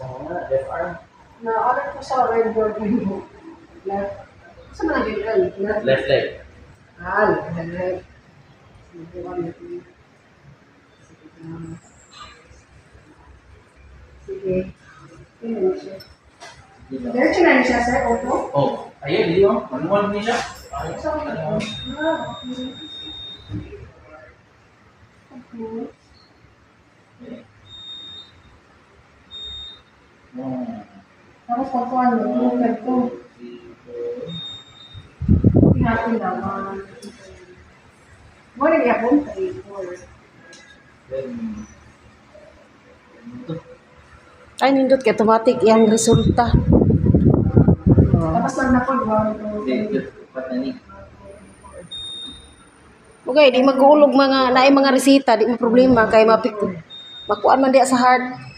Oo nga, left arm. Na-order ko sa red board mo. Left. Saan mo nag-girl? Left leg. Left. Sige, ulit. Sige. Yun siya. Diretso na siya, sir. Opo. Oh, ayun, di ba? Manual niya siya. Ayun, So, ano? Tapos pagkuhan mo, movement ko. Pinapin naman. Wala niya akong 3-4. Ay, nindot kay automatic yung resulta. Tapos lang na po, 1, 2, 3. Okay, di mag-uulog mga naay mga resita, di mo problema kay makuan man diya sa heart.